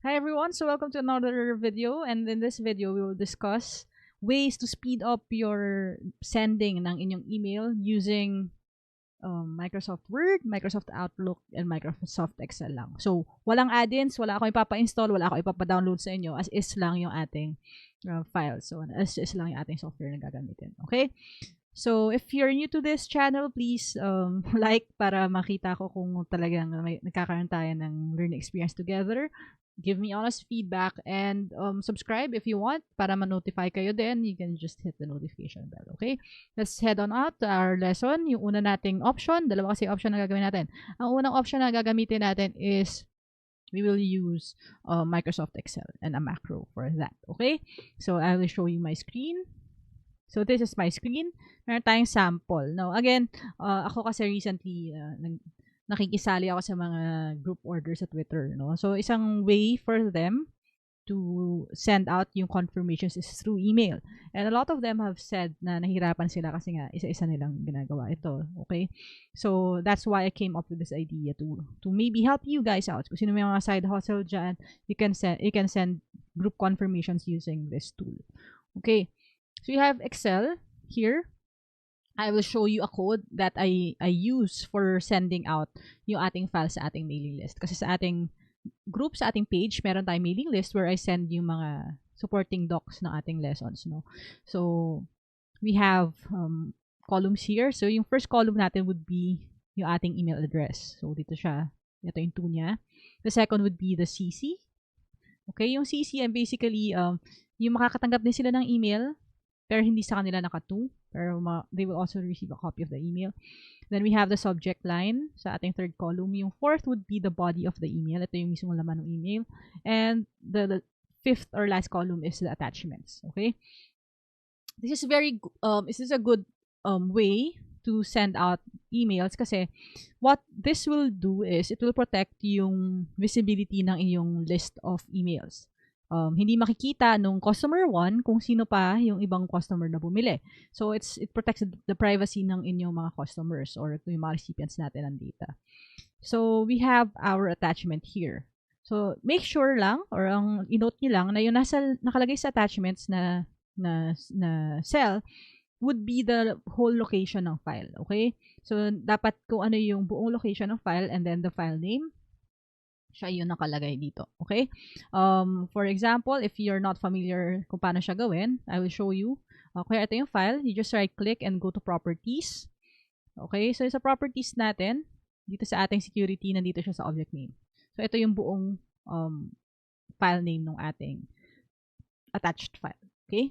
Hi everyone, so welcome to another video, and in this video we will discuss ways to speed up your sending ng inyong email using Microsoft Word, Microsoft Outlook, and Microsoft Excel lang. So, walang add-ins, wala akong ipapa-install, wala akong ipapa-download sa inyo, as is lang yung ating files. So, as is lang yung ating software na gagamitin. Okay? So, if you're new to this channel, please like para makita ko kung talagang nagkakaroon tayo ng learning experience together. Give me honest feedback and subscribe if you want para ma-notify kayo din. You can just hit the notification bell, okay? Let's head on out to our lesson. Yung una nating option, dalawa kasi option na gagawin natin. Ang unang option na gagamitin natin is we will use Microsoft Excel and a macro for that, okay? So, I will show you my screen. So, this is my screen. Meron tayong sample. Now, again, ako kasi recently, nakikisali ako sa mga group orders sa Twitter, no? So, isang way for them to send out yung confirmations is through email. And a lot of them have said na nahirapan sila kasi nga isa-isa nilang ginagawa ito, okay? So, that's why I came up with this idea to maybe help you guys out. Kung sino may mga side hustle dyan, you can send group confirmations using this tool. Okay? So, you have Excel here. I will show you a code that I use for sending out yung ating file sa ating mailing list. Kasi sa ating group, sa ating page, meron tayong mailing list where I send yung mga supporting docs ng ating lessons, no? So, we have columns here. So, yung first column natin would be yung ating email address. So, dito siya. Ito yung to niya. The second would be the CC. Okay, yung CC ay basically yung makakatanggap din sila ng email pero hindi sa kanila naka-to. Pero they will also receive a copy of the email. Then we have the subject line sa ating third column. Yung fourth would be the body of the email. Ito yung mismong laman ng email. And the fifth or last column is the attachments. Okay? This is a good way to send out emails kasi what this will do is it will protect yung visibility ng inyong list of emails. Hindi makikita nung customer 1 kung sino pa yung ibang customer na bumili. So, it protects the privacy ng inyong mga customers or yung mga recipients natin ng data. So, we have our attachment here. So, make sure lang or ang i-note nyo lang na yung nakalagay sa attachments na cell would be the whole location ng file. Okay? So, dapat kung ano yung buong location ng file and then the file name, siya yung nakalagay dito. Okay? For example, if you're not familiar kung paano siya gawin, I will show you. Okay, ito yung file. You just right-click and go to Properties. Okay? So, sa Properties natin, dito sa ating security, nandito siya sa Object Name. So, ito yung buong file name ng ating attached file. Okay?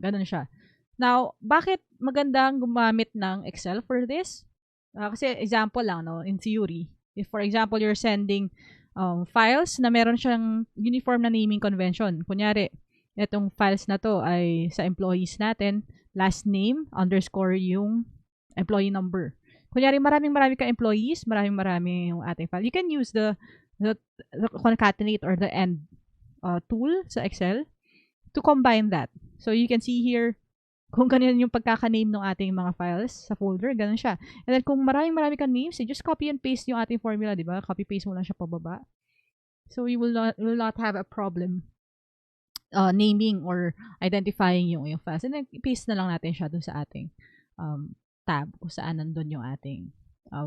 Ganun siya. Now, bakit magandang gumamit ng Excel for this? Kasi example lang, no? In theory, if for example, you're sending files na meron siyang uniform na naming convention. Kunyari, itong files na to ay sa employees natin, last name, underscore yung employee number. Kunyari, marami ka employees, marami yung ating file. You can use the concatenate or the end tool sa Excel to combine that. So, you can see here, kung ganyan yung pagkaka-name ng ating mga files sa folder, ganun siya. And then, kung marami ka names, just copy and paste yung ating formula, di ba? Copy-paste mo lang siya pababa. So, you will not have a problem naming or identifying yung files. And then, paste na lang natin siya dun sa ating tab kung saan nandun yung ating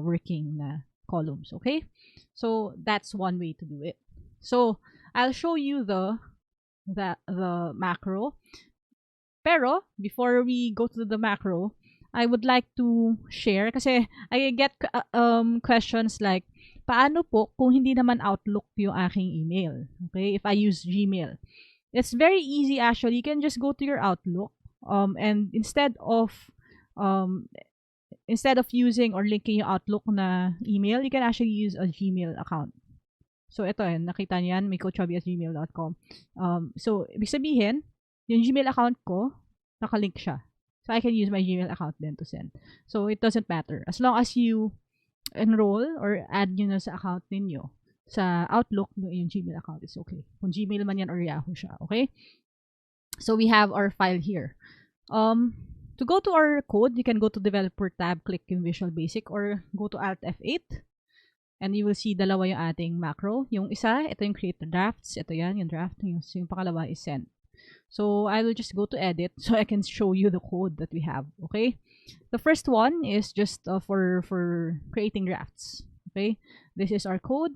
working na columns. Okay? So, that's one way to do it. So, I'll show you the macro. Pero, before we go to the macro, I would like to share, kasi I get questions like, paano po kung hindi naman Outlook yung aking email? Okay, if I use Gmail. It's very easy actually. You can just go to your Outlook and instead of using or linking yung Outlook na email, you can actually use a Gmail account. So, ito nakita niyan, mikochubby@gmail.com. So, ibig sabihin, yung Gmail account ko, nakalink siya. So, I can use my Gmail account then to send. So, it doesn't matter. As long as you enroll or add nyo na sa account ninyo, sa Outlook, yung Gmail account is okay. Kung Gmail man yan or Yahoo siya, okay? So, we have our file here. To go to our code, you can go to Developer tab, click yung Visual Basic, or go to Alt F8. And you will see dalawa yung ating macro. Yung isa, ito yung create drafts. Ito yan, yung draft. Yung pangalawa is send. So I will just go to edit so I can show you the code that we have. Okay. The first one is just for creating drafts. Okay. This is our code.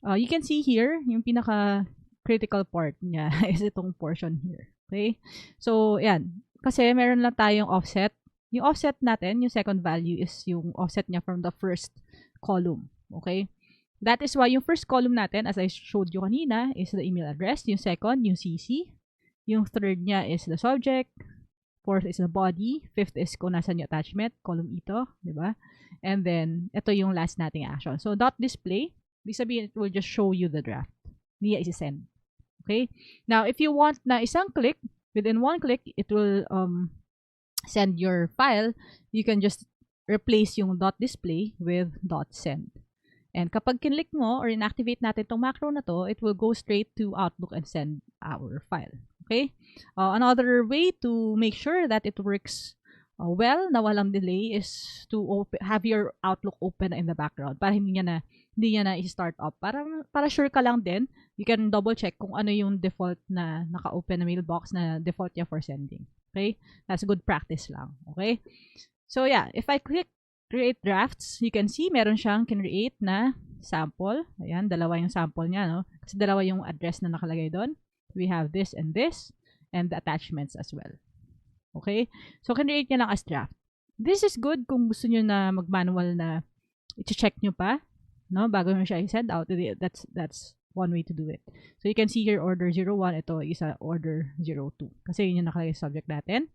You can see here, yung pinaka critical part niya is itong portion here. Okay. So yan. Kasi meron lang tayong offset. Yung offset natin, yung second value is yung offset niya from the first column. Okay. That is why yung first column natin, as I showed you kanina, is the email address. Yung second, yung CC. Yung third niya is the subject. Fourth is the body. Fifth is kung nasan yung attachment. Column ito. Diba? And then, ito yung last nating action. So, dot display. Ibig sabihin, it will just show you the draft. Niya isi-send. Okay? Now, if you want na isang click, within one click, it will send your file. You can just replace yung dot display with dot send. And kapag kinlik mo or inactivate natin itong macro na to, it will go straight to Outlook and send our file. Okay? Another way to make sure that it works well, na walang delay, is to have your Outlook open in the background para hindi niya na i-start up. Para sure ka lang din, you can double check kung ano yung default na naka-open na mailbox na default niya for sending. Okay? That's good practice lang. Okay? So yeah, if I click create drafts, you can see meron siyang create na sample. Ayan, dalawa yung sample niya, no? Kasi dalawa yung address na nakalagay doon. We have this, and the attachments as well. Okay? So, create niya lang as draft. This is good kung gusto nyo na mag-manual na i-check nyo pa, no? Bago nyo siya i-send out. That's one way to do it. So, you can see here, order 01. Ito, isa order 02. Kasi yun yung nakalagay sa subject natin.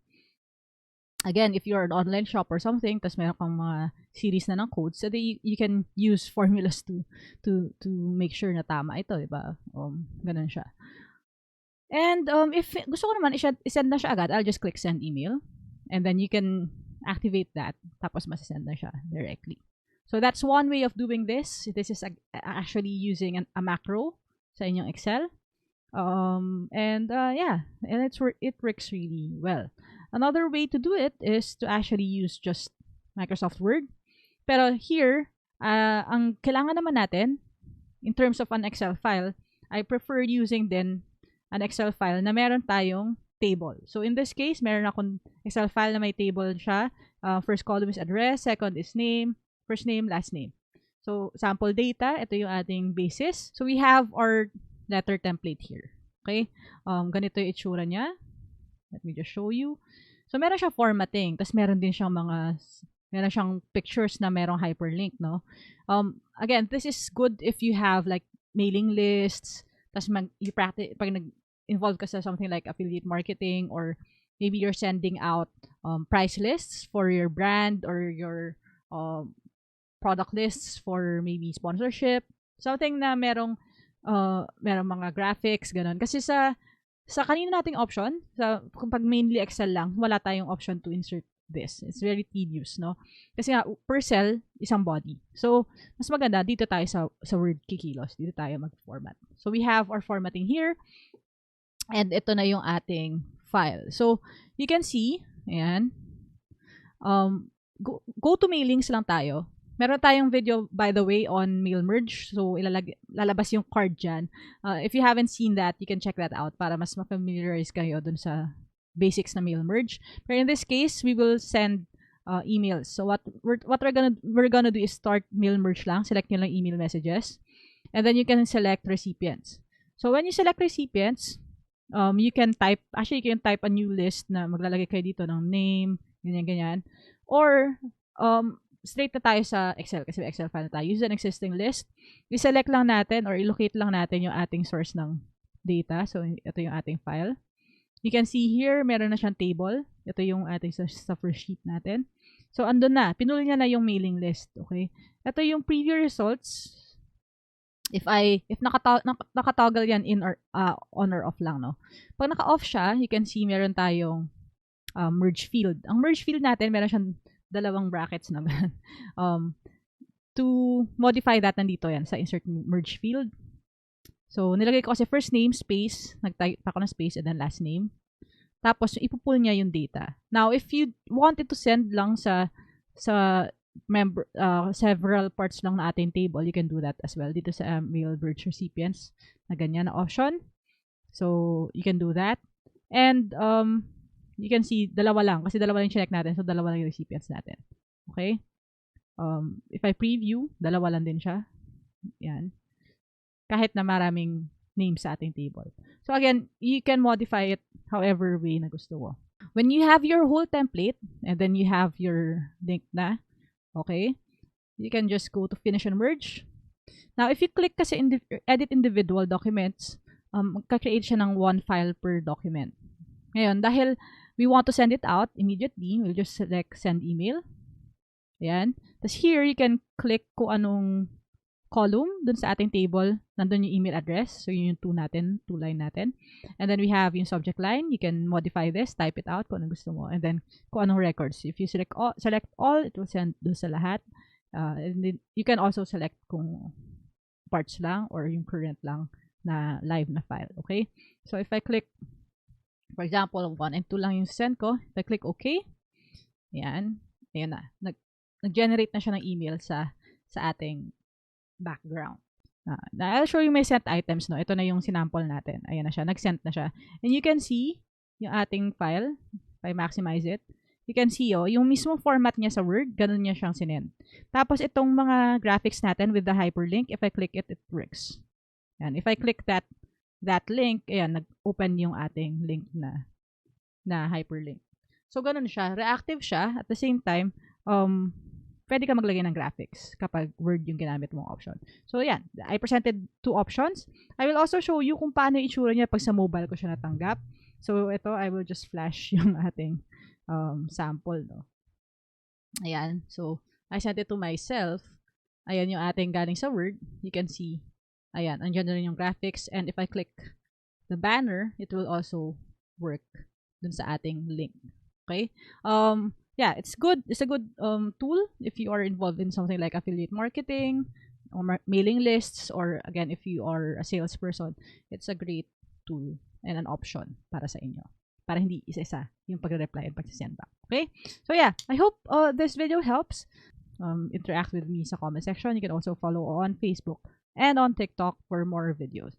Again, if you're an online shop or something, tas meron kang mga series na ng codes, so you can use formulas to make sure na tama ito, diba? Ganun siya. And if gusto ko naman i-send na siya agad, I'll just click send email. And then you can activate that. Tapos masisend na siya directly. So that's one way of doing this. This is actually using a macro sa inyong Excel. Yeah, and it works really well. Another way to do it is to actually use just Microsoft Word. Pero here, ang kailangan naman natin, in terms of an Excel file, I prefer using then an Excel file na meron tayong table. So, in this case, meron akong Excel file na may table siya. First column is address, second is name, first name, last name. So, sample data, ito yung ating basis. So, we have our letter template here. Okay? Ganito yung itsura niya. Let me just show you. So, meron siyang formatting. Tapos, meron din siyang meron siyang pictures na merong hyperlink, no? Again, this is good if you have like mailing lists. Tapos, you practice, pag nag-involve ka sa something like affiliate marketing, or maybe you're sending out price lists for your brand or your product lists for maybe sponsorship. Something na merong mga graphics, ganun. Kasi sa kanina nating option, kung pag mainly Excel lang, wala tayong option to insert this. It's very tedious, no? Kasi nga, per cell, isang body. So, mas maganda, dito tayo sa Word kikilos. Dito tayo mag-format. So, we have our formatting here. And ito na yung ating file. So, you can see, ayan, go to mailings lang tayo. Meron tayong video, by the way, on mail merge. So, lalabas yung card dyan. If you haven't seen that, you can check that out para mas ma-familiarize kayo dun sa basics na mail merge. But in this case, we will send emails. So, what we're gonna do is start mail merge lang. Select nyo lang email messages. And then you can select recipients. So, when you select recipients, you can type a new list na maglalagay kayo dito ng name, ganyan. Or, straight na tayo sa Excel kasi Excel file na tayo. Use an existing list. I-select lang natin or i-locate lang natin yung ating source ng data. So, ito yung ating file. You can see here, meron na siyang table. Ito yung ating sa first sheet natin. So, andun na. Pinuli niya na yung mailing list. Okay? Ito yung preview results. If nakatoggle yan in or on or off lang, no? Pag naka-off siya, you can see meron tayong merge field. Ang merge field natin, meron siyang dalawang brackets na to modify that, nandito yan sa insert merge field. So, nilagay ko kasi first name, space, nag-type ako ng space, and then last name. Tapos, ipupull niya yung data. Now, if you wanted to send lang sa several parts lang na ating table, you can do that as well dito sa mail bridge recipients na ganyan na option. So, you can do that. And, you can see, dalawa lang. Kasi dalawa lang check natin. So, dalawa lang yung recipients natin. Okay? If I preview, dalawa lang din siya. Yan. Kahit na maraming names sa ating table. So, again, you can modify it however way na gusto mo. When you have your whole template, and then you have your link na, okay, you can just go to finish and merge. Now, if you click kasi edit individual documents, magka-create siya ng one file per document. Ngayon, dahil we want to send it out immediately, we'll just select send email. Ayan. Tapos here, you can click kung anong column dun sa ating table. Nandun yung email address. So, yun yung two line natin. And then we have yung subject line. You can modify this, type it out kung anong gusto mo. And then, kung anong records. If you select all, it will send dun sa lahat. And then, you can also select kung parts lang or yung current lang na live na file. Okay? So, if I click, for example, 1 and 2 lang yung send ko. If I click OK, ayan na. Nag-generate na siya ng email sa ating background. I'll show you my sent items. No? Ito na yung sinample natin. Ayan na siya. Nag-sent na siya. And you can see yung ating file. If I maximize it, you can see yung mismo format niya sa Word, ganun niya siyang sinend. Tapos itong mga graphics natin with the hyperlink, if I click it, it works. And if I click that link, ayan, nag-open yung ating link na hyperlink. So, ganun siya. Reactive siya. At the same time, pwede ka maglagay ng graphics kapag Word yung ginamit mong option. So, yan. I presented 2 options. I will also show you kung paano itsura niya pag sa mobile ko siya natanggap. So, ito, I will just flash yung ating sample. No? Ayan. So, I sent it to myself. Ayan yung ating galing sa Word. You can see. Ayan, andyan na rin yung graphics. And if I click the banner, it will also work dun sa ating link. Okay? Yeah, it's good. It's a good tool if you are involved in something like affiliate marketing or mailing lists, or again, if you are a salesperson, it's a great tool and an option para sa inyo. Para hindi isa-isa yung pag-reply and pag-send back. Okay? So yeah, I hope this video helps. Interact with me sa comment section. You can also follow on Facebook and on TikTok for more videos.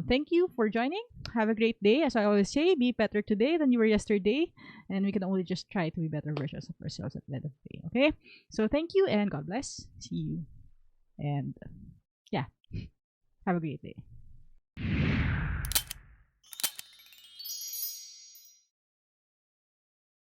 Thank you for joining. Have a great day. As I always say, be better today than you were yesterday. And we can only just try to be better versions of ourselves at the end of the day. Okay? So thank you and God bless. See you. And yeah, have a great day.